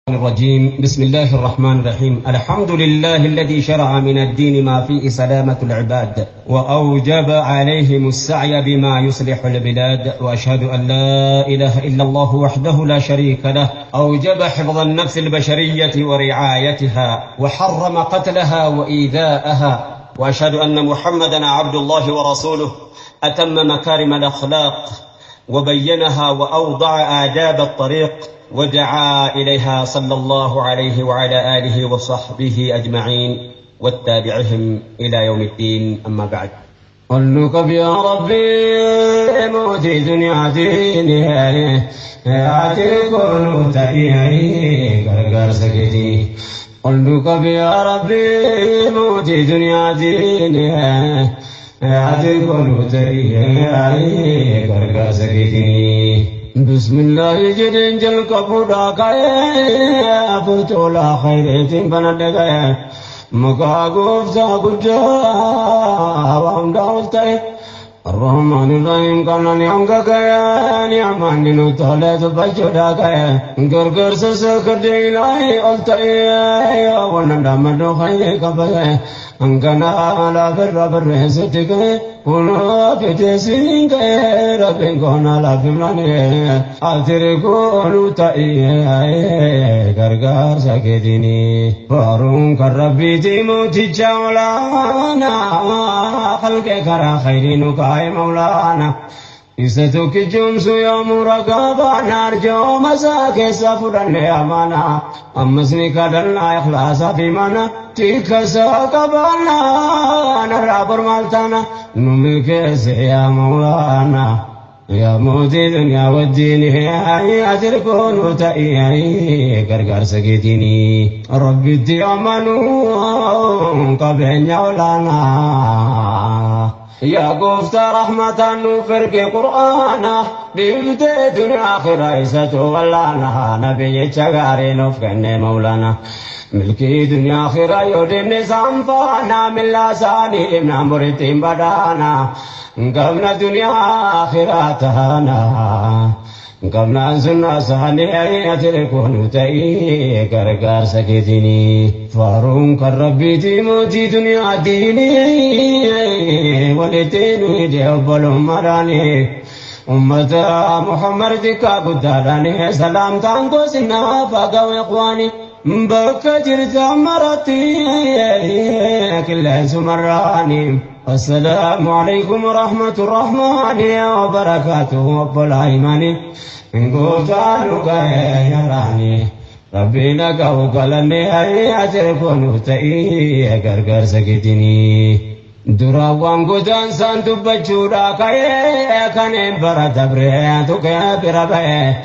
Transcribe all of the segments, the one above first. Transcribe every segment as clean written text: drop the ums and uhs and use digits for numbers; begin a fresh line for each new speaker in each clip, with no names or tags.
الرجيم بسم الله الرحمن الرحيم الحمد لله الذي شرع من الدين ما فيه سلامة العباد وأوجب عليهم السعي بما يصلح البلاد وأشهد أن لا إله إلا الله وحده لا شريك له أوجب حفظ النفس البشرية ورعايتها وحرم قتلها وإيذاءها وأشهد أن محمدًا عبد الله ورسوله أتم مكارم الأخلاق وبينها وأوضع آداب الطريق ودعا إليها صلى الله عليه وعلى آله وصحبه أجمعين والتابعهم إلى يوم الدين أما بعد قلك يا ربي موتي دنيا ديني أعتقل تأيي غرغر سكتي قلك يا ربي موتي دنيا ديني أعتقل تأيي غرغر سكتي بسم الله جدين جل كفودا كاية أفتولا خيرتين بندقاية مكاغوف ساقجا وهم داوستاي الرحمن الرحيم كان نيامك كاية نيامان دينو تولد بجودا كاية غرغر سسكر ديلاي ألتاي ونندامدو خيري كباية أنكنا لا بر ستكاية ونو بتسين كاية ربين كونا لا فملاني أتركونو تأيي غرغر سكتيني فارون كربي تيموتي جاولانا خلق كرا خيرينو كاي مولانا إستوك جمسو يوم رقابا نارجو مساكي سفرن أمانا أمسني كدلنا إخلاصا في منا تيك ساقبانا نرابر مالتانا نملك يا مولانا يا موتي دنيا والدين يا أتركون تأيي غرغر سكتيني ربي تيامنو قبل يولانا يا قفت رحمة نفرق قرآنا بيبدأ دنيا آخر إساته ولانا نبي تشغاري نفقن مولانا ملكي دنيا آخر يودين نسام فانا من لساني من مرتين بدانا قبنا دنيا آخراتنا قبنا سنة ساني أتركون تأيي غرغر سكتيني فارون كربي تيموتي دنيا ديني ولتيني جبل مراني أمة محمد دكا بدالاني سلام تانكو سنة فاقوا إخواني بكجر تمرتي كل سمراني السلام عليكم ورحمة الرحمن وبركاته وبالعيماني إن قلتانك يا راني ربنا كوكلني هاي أتركون تأيي غرغر سكتيني دراوان قدان سانتو بجورا كاي كان برا دبره تو كا برابه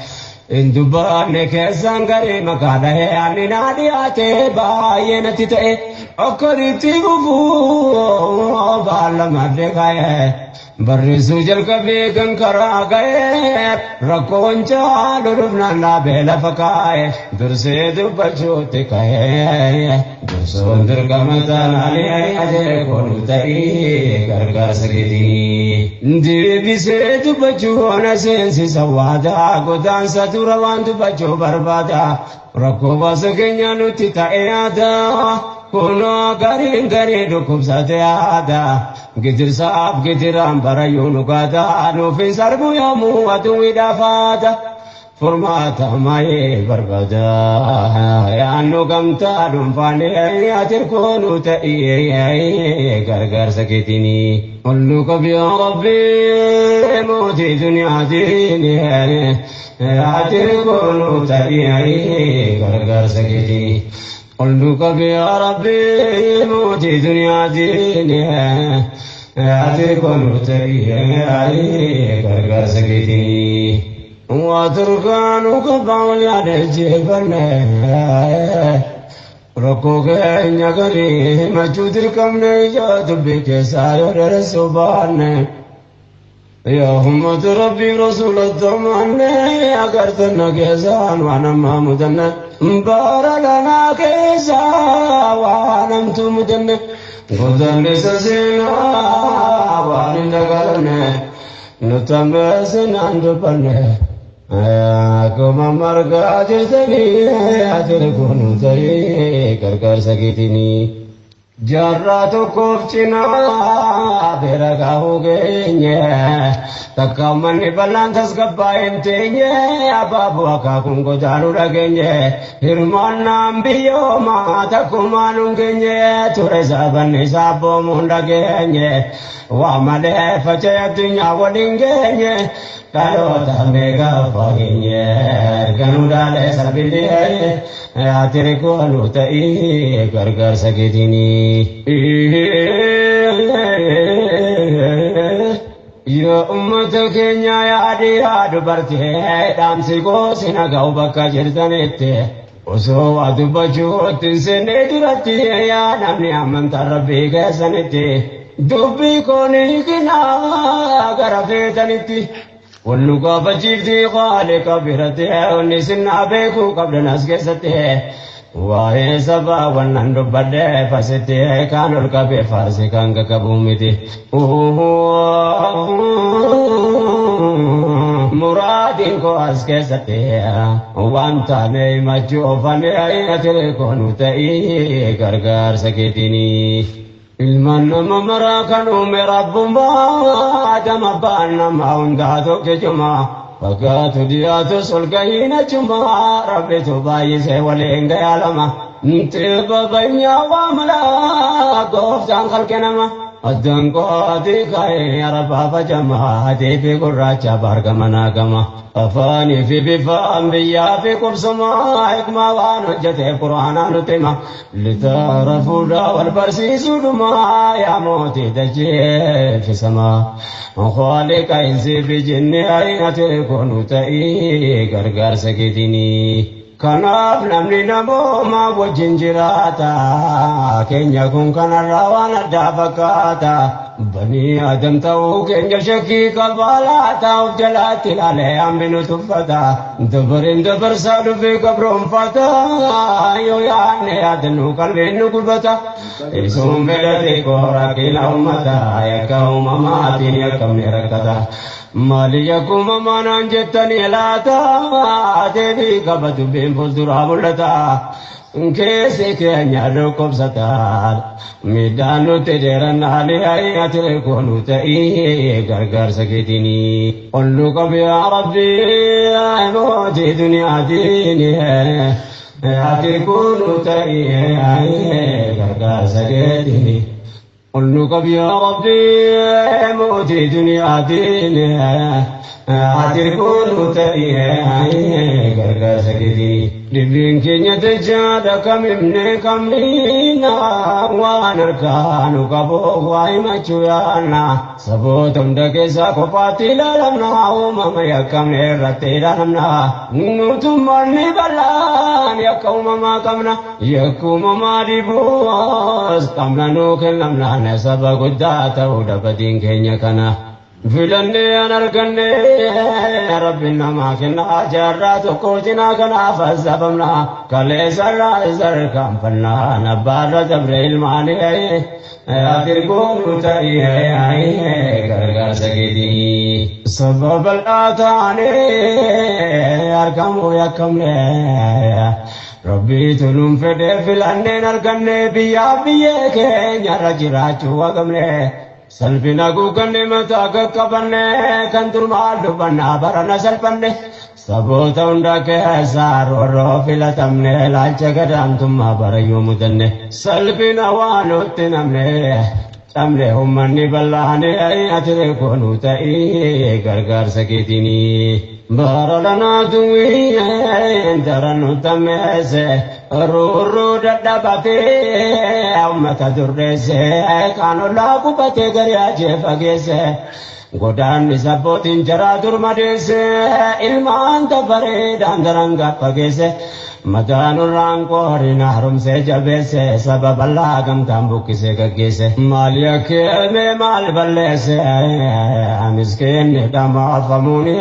إن دبان كيسان غري مكاده أني نادي أتى باين تتى أكرتي بفو بالما دكاي برسو جل كبي كنكرا غاي ركون چالو ربنا لا بلا فكاي درسه دبچو تكاي درسو در كمتان علي اجه كون تاي غرغر سكتي دي بيسه دبچو نسنسي سوادا غدان ساتوروان دبچو بربادا ركو واسكنيا نوتي تايادا كونو غارين غاري دوكم ساتيادا غدر صاحب غدرام برايونو غادا نو في سربو يومو ادوي دافادا فرماتا ماي بربادا يا انو غمتا دمفاني اتركونو تاي غرغر سكتيني قلوك يا ربي موتي دنيا ديني اتركونو تاي غرغر سكتيني قلوك يا ربي موتي دنيا ديني أتركون تريعي غرغر سكتي واتركانك باولي على الجبل ركوك نغري مجودركم نجات بك ساير السبحان يا هم ربي رسول الضمان أقرتنا كيسان وانا ما مدن بارلنا كيسا وانا متمدن قدن سسينا وانا نغرنا نتمسن عند بنا Akkuma margaa jirtanii ati kun ta'ee gargaarsa keetiin jarraa tokkoof cinaa bira gaahuu geenye takka manni bal'aan tasgabbaa'een teenye abaaboo akaakuun godaanuu dhageenye hirmaannaan biyyoomaa takkumaan hin geenye ture saabanni saabboomuun dhageenye waa malee faca'e addunyaa waliin geenye dhaloota meeqa fageenye erganuu dhaalee salphitee ati rikoonu ta'ee gargaarsa keetiin. Yoo ummata keenya yaadii dubartee dhaamsi goosi naga'u bakka jirtanitti osoo waa dubbachuutti hin seenne duratti yaa namni amantaa rabbii keessanitti dubbii koonii kinaa gara feetanitti wallu gaafachiiftii qaaliqa biratti onni sinnaa beekuu qabdan as keessatti waa'ee sabaa wannan dubbadhee fasitti kaan ol qabee faarsi kan qaqqabu miti muraadiin koo as keessatti wanta mee machoofamee ati koonu ta'ee gargaarsa keetiin. Ilmaan nama maraa kan uume rabbummaa adama baan nama hundaa tokko jumaa fakkaatu dhiyaatu solgahiina jumaa rabbitu baay'isee waliin gayaalama ntiba banyaa waa malaa gooftaan kalqe nama addaan qo'atii kaa'ee arabaafa jamaa deebii gurraacha baargama naagama afaanii fi bifaan biyyaa fi qubsumaa hikmaa waan hojjetee quraanaa nutti hima litaara fuudhaa wal barsiisuudhumaa yaa mootii dachee fi samaa خالق إنسي في جنة أين كونوا تأي غرغر سكتيني كناف نمني نمو ما وجن جراتا كن يكون كان الروان الدافكاتا بني آدم تاو كن يشكي كبالاتا وجلات لالي أمبنو تفتا دبر سادو في قبرهم فتا يو يعني آدنو قلبينو قلبتا إسهم بلدي كورا كلا أمتا يكا أماماتين يكم نركتا مالي يكم أمانا جتني لاتا ديبي قبض بين فلدرا بلتا كيسي كينيا ركب ستار ميدانو تديرن علي آيات كونو تأيه غرغر سكتيني قلوك يا ربي موتي دنيا ديني آيات كونو تأيه غرغر سكتيني قلوك يا ربي موتي دنيا ديني أتركون تأيه غرغر سكتيني لبين كنيا تجاد كم لينا وانركانو كبو وايما چويانا سبوتم دكيسا كفاتي لالمنا ومم يكم نرتي لالمنا نوتم مرني بلان يكوم ما كمنا يكوم ما ديبوز كمنا نوكل لمنا نسبا قداتا ودبدين كنيا كنا فلني أنا ركني ربنا ما كنا جرات كوجنا كنا فزبنا كل زر كم فلنا نبار جبريل ماني آخر كون تأيه غرغر سكتي سبب الآتاني أركم يكم ربي تلوم فدي فلني نركني بيا كي نرجرات وقمني سلفنا كوكني متاك كبني كنتر مال بنا برنا سلفني سبوت عندك هزار وروفيلا تمني لالچ كدام ثم بريو مدني سلفنا وانوت نمني تمني همني بلاني أي أتري كونو تأي غرغر سكتيني بارلنا دوي درنو تمسه رو ددبته أمة درسه كانوا لا كوبته غرياجه فجسه godaan sabbootiin jaraa durmadeesse ilmaan dabaree daandaranga fageesse mataan irraan qoorina harumsee jabeesse sababa laa gamtaan buqqisee gaggeesse maal yakkeeme maal balleesse miskeenni dhamaafamuuni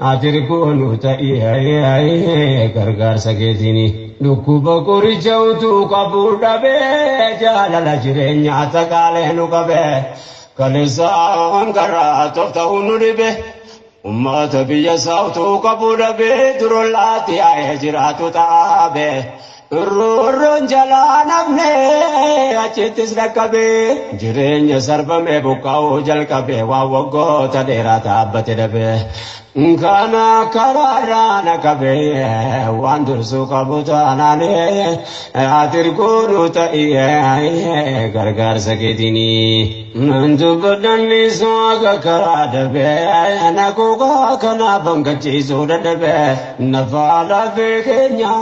atirkuunu ta'ii gargaarsa keetiini dhukkuba qoricha utuu qabuu dhabee jaalala jireenyaa sagaalee nu qabee كالإنسان كرات تفتحون لبه
أمة بيا صوتو قبول بيدر اللاتي أجرات تابه الرون جلان ابني أجتس ركبه جرين سرب में बुकाओ जल कबे वावगो तडेरा ताबत दबे काना करारा न कबे वांदुर सुकबुताना ने आतिर कोनु तइए गरगर सकेदिनी नंजु बदनी सोग करा दबे न कोगा कना बंगची सोड दबे नफाला बेकन्या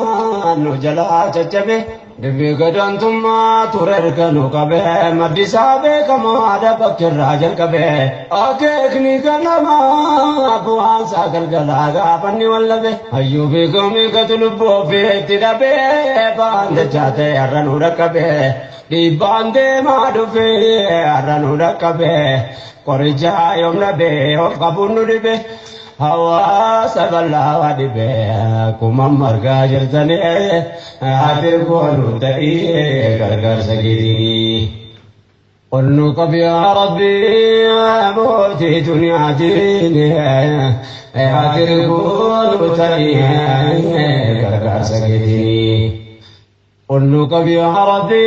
नु जला चचबे Devi gadantuma turer kanu kabe madisabe kamada bakir rajal kabe akekni kanama abuhan sakal galaga panni wallabe ayyubi kami katulubo fiti dabe bande chate arranu rakabe di bande madufe arranu rakabe korija yomna be of kabunu dibe hawa saballa wadibe kumam marga jirtane adir konu tai gargar sagiri qulnu qab ya rabbi abuti dunya dini adir konu tai gargar sagiri qulnu qab ya rabbi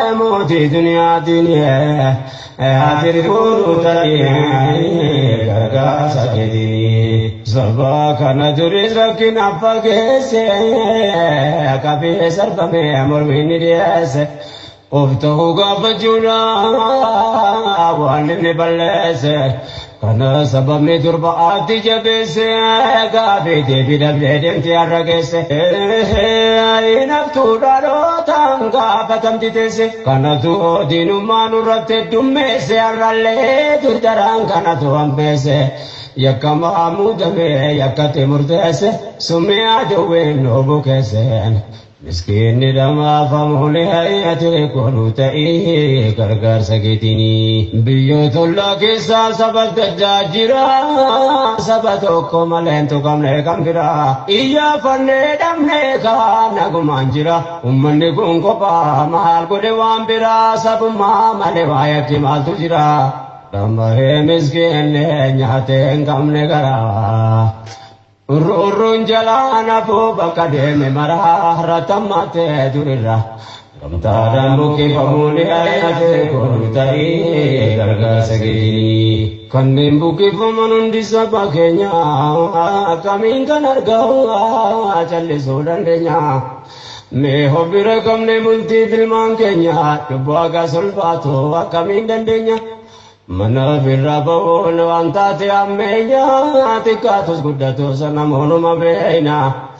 abuti dunya dini adir konu tai gargar sagiri Sarva kana juris rakin apa kese kabe sarva me amor minirese ofto hoga bajuna walne balese kana sabab me durba ati jabese kabe devi dabledem tiaragese inaftu daro tanga patam ditese kana tu dinu manuratte dummese arralle durdarang kana tu ambese yakama amudame yakate murdese sumya jowe nobu kesen miskin dama famule hayate konu tai gargar sagitini biyotulla kisa sabat jajira sabato komalento kamne kamgira iya fanne damne kana gumanjira ummanne gungopa mahal gode wambira sabma male wayati mal tujira Damahe miskin nyate kamne gara urun jalana po bakade me marah ratamate durira kamtaran buki pamuli ayate korutai gargar sagiri kannim buki pamanundi sabakenya kamin kanargawa challe sodandenya me hobira kamne multi dilman kenya kubaga sulfato kamin dandenya Mana birrabo levantati ammeya tikatus guddatus namono mabena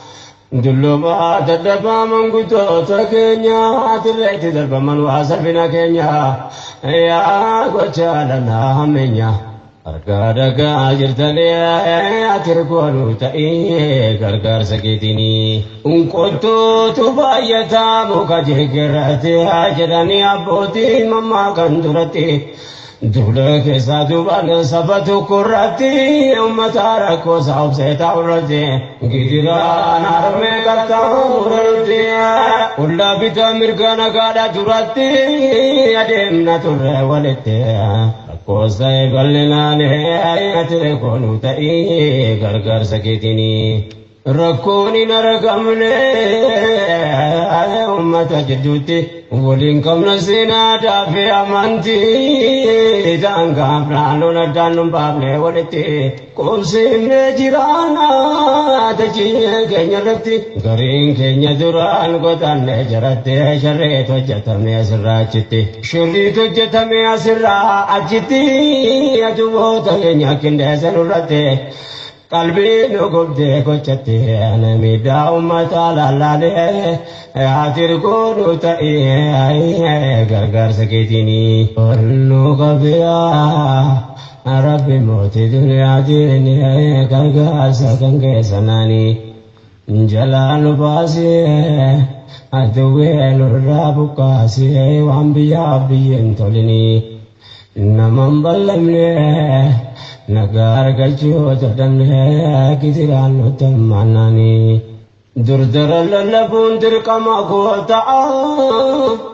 dulluma dadaba manguto takenya atireti darba manu asafina kenya ya gochalana amenya argadaga ajirtale atirkonu tai gargar sakitini unkoto tubayata mukajegerate ajrani aboti mamma kandurati Dula ke saduban sabatu kurati umatara ko saub se taurate gidira narme karta urati ulla bita mirgana gada durati adem nature walete ko sai galena ne ayate konu tai gargar sakitini rakoni naragamne ummata jidduti Wolin kamna sina dafe amanti danga prano na danum bable wolete komsine jirana taji kenya rakti garin kenya duran gotanne jarate sharre to jatame asrachite shuri to jatame asra ajiti ajubo tanya kinde sanurate Kalbi no gobde kochate anami daumata lalale atir ko nuta gargar sakitini no gabya Rabbi moti dunya dini gargar sakange sanani jalalu basi aduwe lurabu kasi wambiya biyen tolini namambalamne Nagar galchu jadamne kitiran utam manani دردر للبون درقما قوتا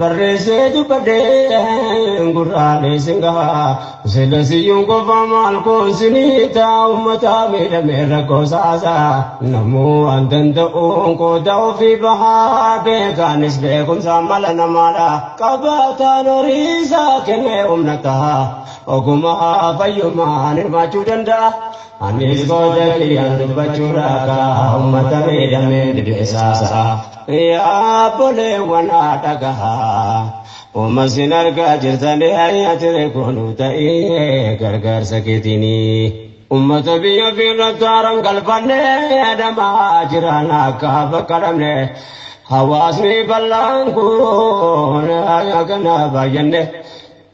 برسيد بدين قرآن سنغا سلسيون قفا مالكون سنيتا أمتا مير قوساسا نمو أنتن تقون قوتا في بها بيكانس بيكم سامل نمالا قباتا نريسا كنه أمنتا وقما فيما نرما چودندا Anis kota kian bacuraka umat medame desa ya boleh wana dagaha umasinar gajir tane ayat rekonu tai gar sakitini umat biya biya tarang kalpane ada majirana ka bakaramne hawas ni balangku na kana bayanne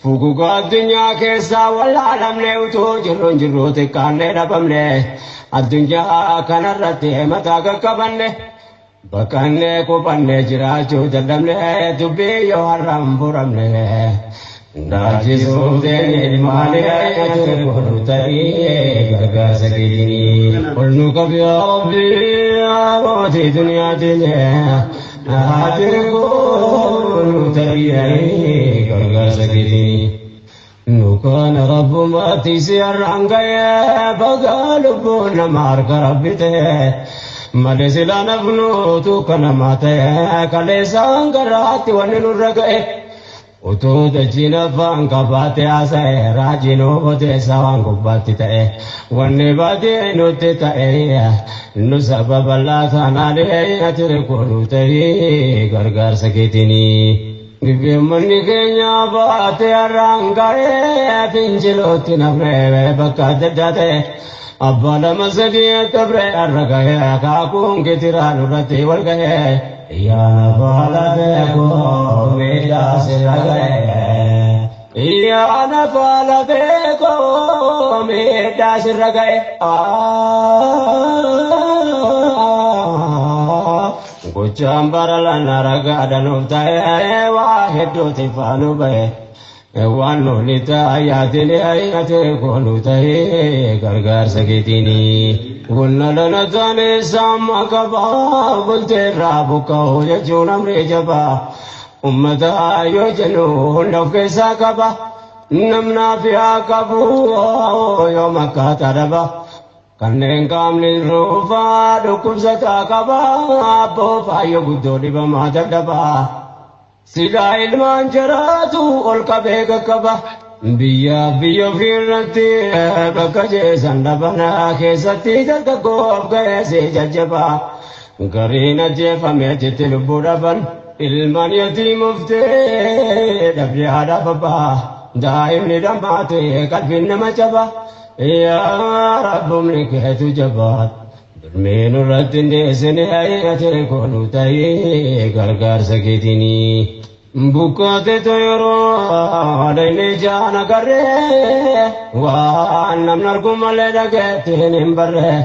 Fuguga dunya ke sawal alam ne uto jirro te kanne rabamne adunya kanarate mata ka kabanne bakanne ko banne jira jo jadamne dubbe yo haram buramne ndajisu de ne male ayate ko tai garga sakini ulnu ka ya rabbi awati dunya dine Hadir ko tai garga sakini nukan rabbu mati siarangaya bagal bun mar karabite malesila nabnu tu kana mate kale sangarati wannu ragae Utu dachina fanga bate asai rajino bote sawangu batite wanne bate nutte tae nu sababalla thanale atir konu tai gargar sakitini Give money kenya bate arangae pinjilo tinamre bakade date abbala masadi tabre aragae kakung kitiranu rati walgae Ya nafala beko meda siragae Ya nafala beko meda siragae Kuchambara naraga danuftae wahedu tifanu bae Wanu nita ayatini ayate konutae gargar sakitini Gunnalana tane sama kaba bulte rabu kau ya junam rejaba ummata ayo janu nafke sakaba namna fiya kabu yo makka taraba kaneng kamlin rufa dukum sata kaba abo fayo gudodi ba madaba sila ilman jaratu ol kabe kaba Biya firati bakaje sandabana kesati dargago gaya se jajaba garina jefa mejitil buraban ilman yatim mufte dabiada baba daim nidamate kalbin namachaba ya rabbum nikatu jabat durmenu ratin desene ayate konu tai gargar sakitini Bukate toyoro adene jana karre wa namnar kumale dage tenem barre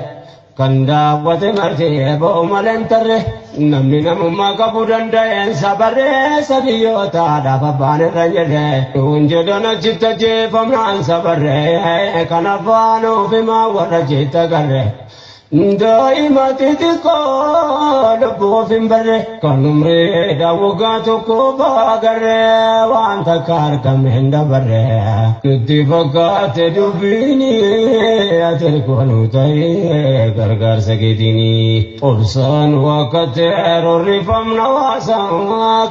kanda wate marte bo malen tarre namni namma kapudanda en sabare sabiyo ta da babane rajede unje dona chitta je famran sabare kanafano bima wara chitta karre Daimati tiko dabbo fimbare kanumre dawoga toko bagare wanta kar kamenda bare nuti fakate dubini ater konu tai gargar sakitini ursan wakate rorifam nawasa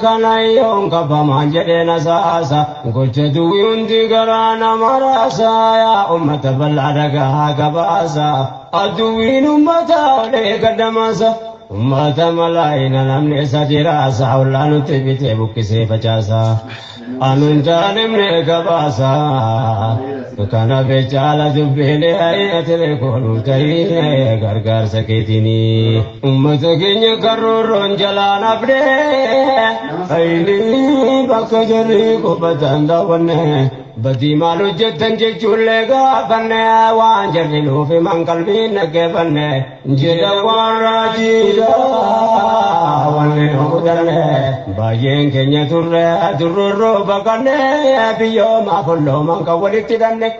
kanayon kapamajade nasasa goche duundi garana marasa ya ummat baladaga kabasa Aduin ummata le kadamasa ummata malaina namne sajira saulanu tebite bukkise pachasa anunta nemne kabasa kana bechala dubbele ayatere konu tai gargar sakitini ummata kenya karroron jalana abde aini bakajari ko batanda wanne Badi malu jetan je chulega banne wan jarni lufi mangkal bin ke banne jeda warajida wanne hodane bayen kenya turre durro bakane biyo ma pollo mangka walitti danne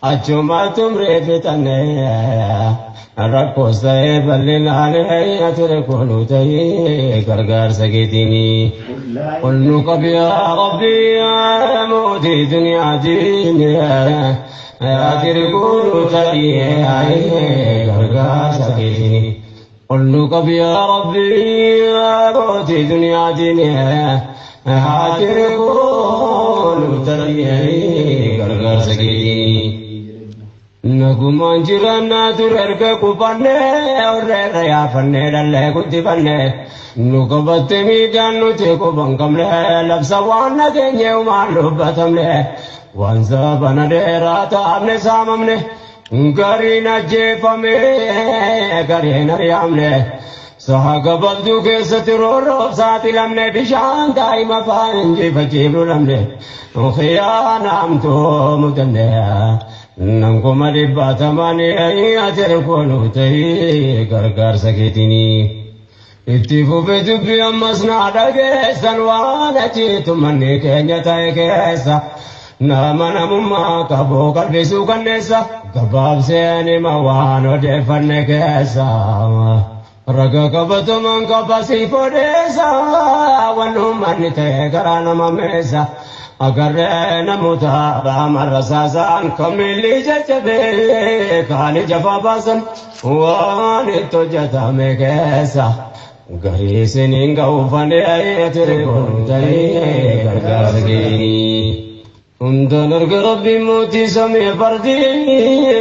achuma tumre fitane rakko sae ballinane ature konu tayi gargar sagitini qulnu qabi ya rabbi ya mudi dunya dini atir konu tayi gargar sagitini qulnu qabi ya rabbi ya mudi dunya dini atir konu tayi gargar sagitini Naguman jirana durerga kupanne orre ya fanne dalle kutti fanne nukabatte mi dannu te ko bangamle labsa wana genye umalu batamle wanza banade rata amne samamne garina jefame garina yamle sahaga baldu ke satiro sati lamne bishan daima fanji fajibru lamne khiyana amto mutanne Nangko mari batamani ajar kono tayi gargar sakitini ittifu bedubi ammasna dage sanwana chitu manne kenya taye kesa nama namumma kabo kalbisu kannesa gabab se ani mawano defanne kesa raga kabato man kabasi podesa wanu manne taye garana mamesa agar namuta ramar sasan kamili jabe kani jafa basan wani to jata me kaisa gari se ninga ufane ay tere kontai gargar gini undanar garabbi muti same pardi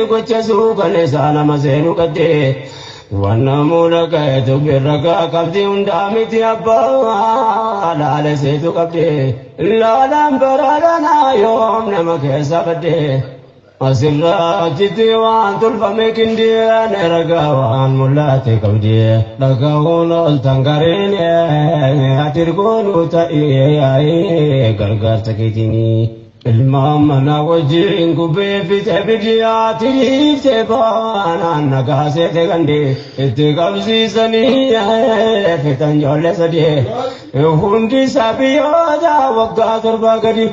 gochasu kane sana masenu kade Wanamula kaya tu biraga kabdi undamiti abba lale se tu kabdi lalam barana yom nama kesa kabdi asirra jitiwan tulfa mekindi neragawan mulate kabdi lagawon ol tangarin atir konu ta iya gargar sakitini Ilmamana wajin kube fite bidiyati tebana nagase tegande etegabsi sani fitan jolle sadi hundi sabiyoda wagga turbagadi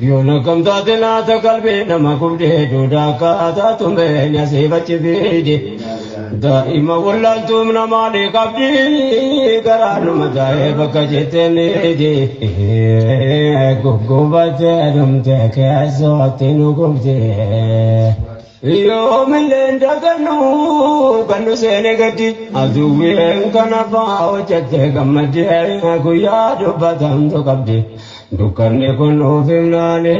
yona kamta dena ta kalbe namakubde dudaka ta tumbe nyase bachibidi daima wallantum namani kabdi garanu madae bakajitene de gogobate dumte kaso tenu gobte yo milenda kanu sene gadi aduwe kana ba ojate gamade guya do badam to kabdi dukanne kono femnane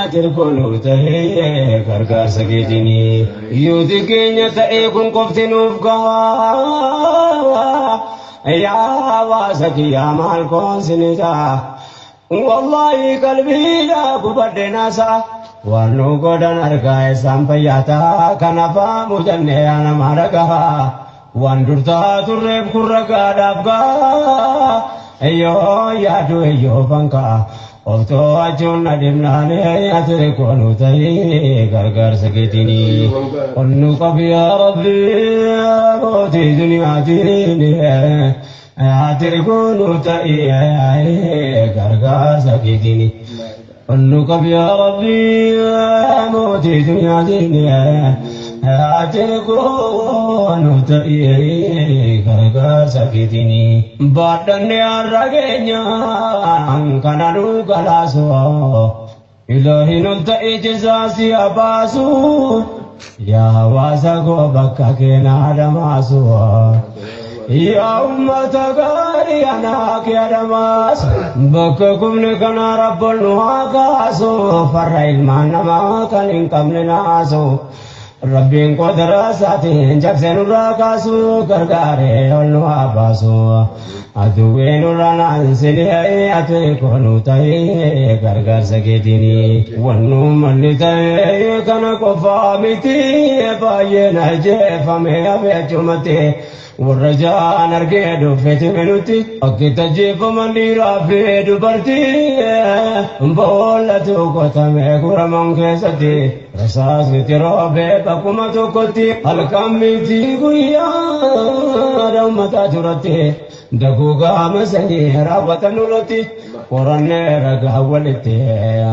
atir kono tahe gargar sagitini yudi kenya tae kun koftinuf ga ya wasaki amal kon sinita wallahi qalbi la kubade nasa wanu godan argae sampayata kanafa mujanne ana maraga wandurta turreb kurraga dabga Ayo yadu ayo bangka Oto ajun nadimnane atere konu tayi gargar sakitini Onnu kabi ya rabbi Oti dunia dini Atere konu tayi gargar sakitini Onnu kabi ya rabbi Oti dunia dini Atere konu tayi gargar sakitini Badanne arragenya kananu galaso ilahi nunta ijazasi abasu ya wasa go bakka kena adamasu ya ummata gari ana ke adamas bakka kumne kana rabbul nuhakasu farrail manama kanin kamne nasu Rabbin qadara saatiin jabseenurraa kaasuu gargaaree olnu abaasuu aduwweenurraa naansilee ati koonu ta'ee gargaarsa keetiin wannu malli ta'ee kana qofaa miti baay'ee na jeefame hafe achumatti warra jaan argee dhuffeeti minutti akkita jeefaman dhiiraa fi dubartii boollatu qotame guraman keessatti rasaas miti roobee bakkuma tokkotti halkan miti guyyaa ummata duratti daguugaa masanii raawwatan irratti qorannee ragaa walitti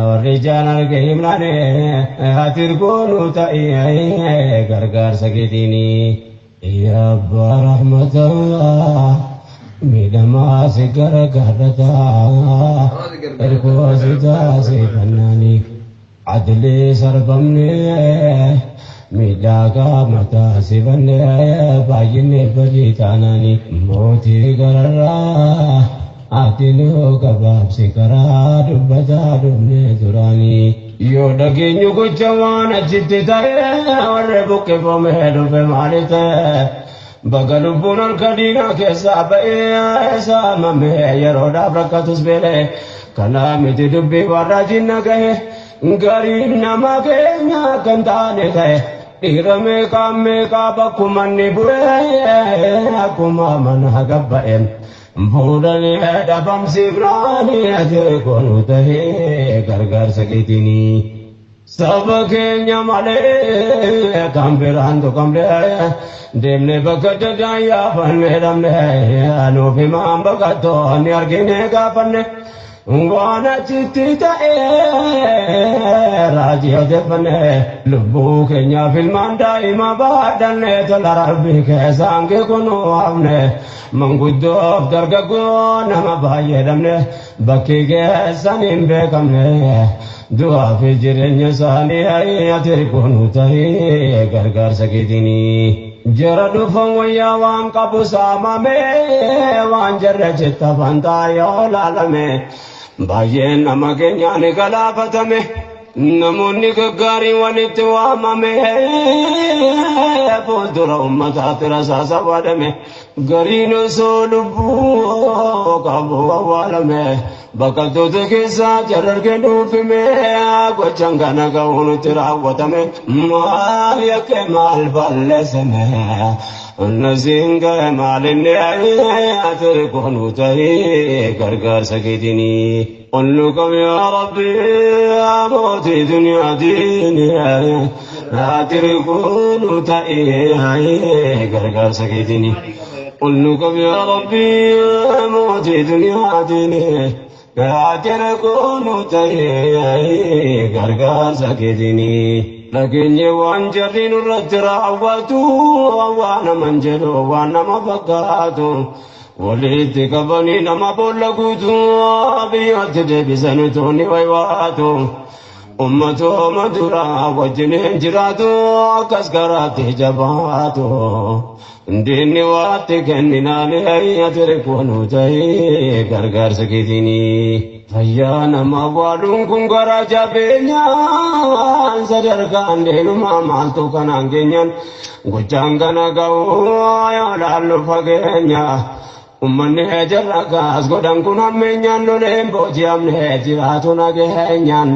warri jaan arge himnane hatirgoonu ta'ee gargaarsa keetiini yaa abbaa rahmataa miidhamaa si gargaarrataa ergoo si taasee fannaanii adlee sarbamnee miidhagaa mataa si bannee baay'inee badii taanaanii mootii gararraa atiloo gabaabsi karaa dubbataa dhufnee turaanii yoo dhageenyu gocha waan achitti ta'ee warre buqqifamee dhufe maali ta'e baga lubbuun harka diinaa keessaa ba'ee saamamee yeroodhaaf rakkatus beelee kanaa miti dubbii warra jinna gahe gariin nama keenya kan taane ta'e dhiira meeqaa bakkumanni bu'ee akkuma mana gabba'e fuudhanii dhabamsiifnaanii ati koonu ta'ee gargaarsa keetiini saba keenya malee kan biraan tuqamlee deemnee bakka daddaan yaafannee dhabnee nuuf himaan baqattoo ni argine gaafanne waan achitti ta'ee raajii odeeffannee lubbuu keenyaaf ilmaan daa'ima baadhannee tola rabbii keessaan kunu hafne manguddoof dargaggoo nama baay'ee dhabne bakki keessan hin beekamne du'aa fi jireenya isaanii ati kunu ta'ee gargaarsa keetiini jara dhufan wayyaa waan qabu saamamee waan jarra jetta fantaa yoo laalame baay'een nama keenyaan galaafatame namoonni gaggaariin walitti waamame fuuldura ummataatti rasaasa waadame gariin osoo lubbuu qabu awwaalame baqattoota keessaa jarargee dhuufime gochaan kana ga'uu nutti raawwatame maal yakke maal balleessame nasiin ga'e maalinni ati koonu ta'ee gargaarsa keetiini qullu qab yaa rabbi mootii duniyaa diini ati koonu ta'ee gargaarsa keetiini qullu qab yaa rabbi mootii duniyaa diini ati koonu ta'ee gargaarsa keetiini lageenye waan jarri nurratti raawwatu waan naman jedhu waan nama fakkaatu walitti qabanii nama boolla guutu biyyatti deebisanii toonni waywaatu ummatooma duraa wajjiniin jiraatu akkas garaatti jabaatu diinni waatti kenninaanii ati koonu ta'ee gargaarsa keetiini fayyaa nama waaduun kun garaa jabeenyaan sadarkaan deemumaa maaltu kanaan keenyaan gochaan kana ga'uu yoo laallu fageenya ummanni jarra gaas godhan kun hammeenyaan loleen booji'amne jiraatu nageenyaan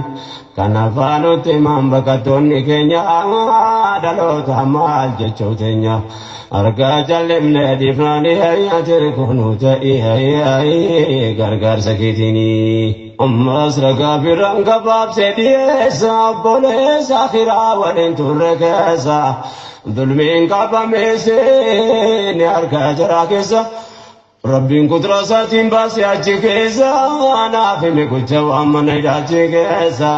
kanaafaa nutti himaan baqattoonni keenya dhaloota maal jechuu teenya argaa jallimnee dhiifnaanii ati koonu ta'ee gargaarsa keetiini ammas ragaa biraan gabaabsee dhiyeessa obboleessa firaa waliin turre keessa dulmiin qabameessee ni argaa jara keessa rabbiin kuduraa isaatiin baasee achi keessa naaf hime gocha waan mana hidhaachi keessa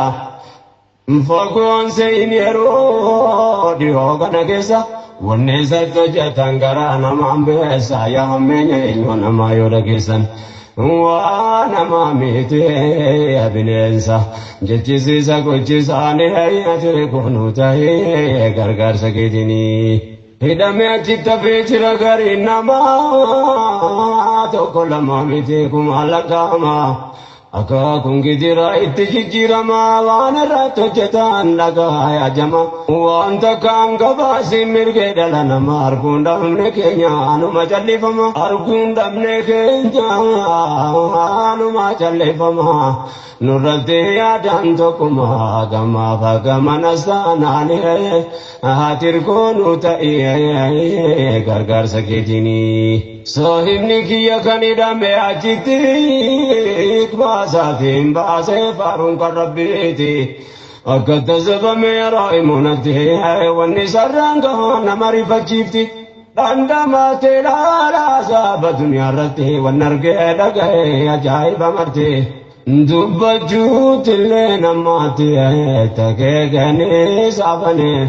fogoon seeyini yeroo dhihoo kana keessa wanni isatti hojjetan garaa namaan beessa yaa hammeenya eenyu namaa yoo dhageessan waa namaa miitee bineensa jechisiisa gochisaanii ati koonu ta'ee gargaarsa keetiini hidhamee achitti hafee jira gariin namaa tokko lama miti kuma lakkaa'ama akaakuun gidira itti jijjiiramaa waan irratti hojjetan dhagaa yaajama wanta kaan gabaasiin mirgee dhala namaa arguun dhabne keenya anuma callifama arguun dhabne keenya anuma callifama nurratti yaadaan tokkuma gamaaf gamanas taanaanii ati koonu ta'ee gargaarsa keetiini sahibni kiyya kan hidhame achitti baasaatiin baasee faaruun kan rabbiiti أكد زبمي رايمونتي واني سرانقا نمري فجيفتي عندما تلا ساب دنيا رتي والنرقى لقى أجايب مرتي دبجوت اللي نماتي تكيغني سابني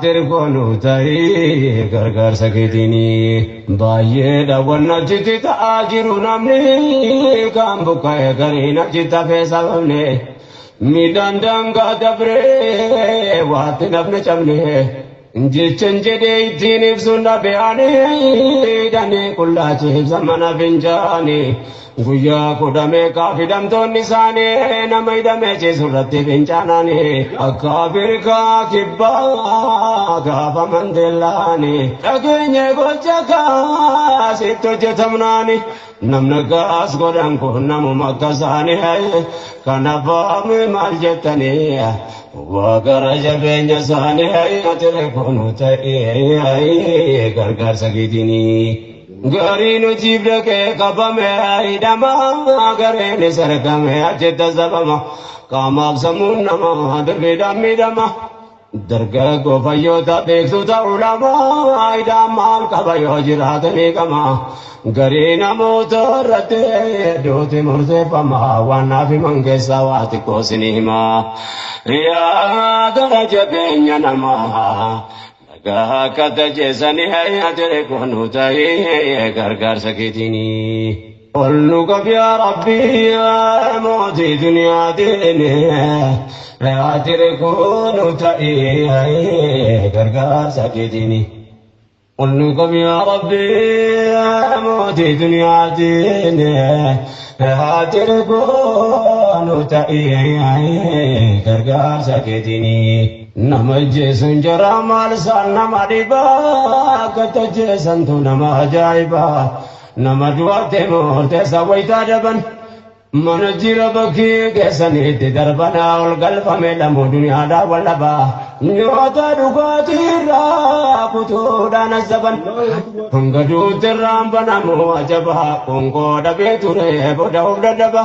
تركونو تاي غرغر سكيتيني بايه داونا جتي تاجرو نمني كام بكاي غرينا جتا فيسابني ميدان دانغا دبري وات نفن چمني جيچن جدي تين فسنا بياني داني كلاچ زمانا بنجاني guyyaa kudhame kaafidhamtoonni isaanii nama hidhame ciisurratti fincaananii akka Afrikaa kibbaa gaafa Mandeelaani dhageenye gocha kaasitti hojjetamnaani namni gaas godhan kun namuma akka isaanii kanaaf maal jettanii waaqara jabeenya isaanii ati kunu ta'ee gargaarsa keetinii. Garinu jibrake kabame idama garene sarkame ajeta zabama kamab samunama darbeda midama darga go fayota beksuta ulama idama kabayo jiratani kama garina motorate dote murse pama wana fi mangesa wati kosinima ya garaja benya nama Kata jesani hai atere konu tai gargar sakitini. Olnu kabya Rabbi ya moti dunia dene. Atere konu tai gargar sakitini. Olnu kabya Rabbi ya moti dunia dene. Atere konu tai gargar sakitini. Namaje jara mal san namadiba kata jesan tu nama ajaiba namaduate morte sawaita daban manajira baki kesani te darbana ol galfa melamu dunia da walaba nyota dugatira putu dana zaban hangadu teram banamu ajaba kongo da beture boda daba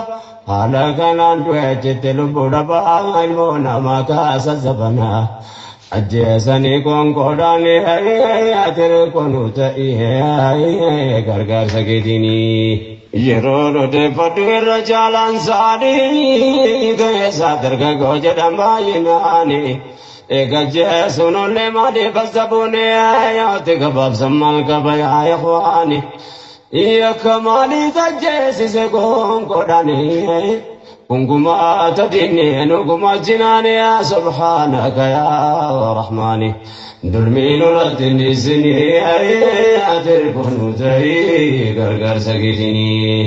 halaganan duete lubuda ba ilmo namaka sazabana ajjesani konkodani atere konuta gargar sakitini yeroo de padura jalan sadi gesa darga gojadamba yinani egaje sunolle made basabune ayate gabab sammal kabaya ikhwani ya kamali tajesi se konkodani Unguma tadini nuguma jinani ya subhanaka ya rahmani dulminu latini zini adir kunu zai gargar sakitini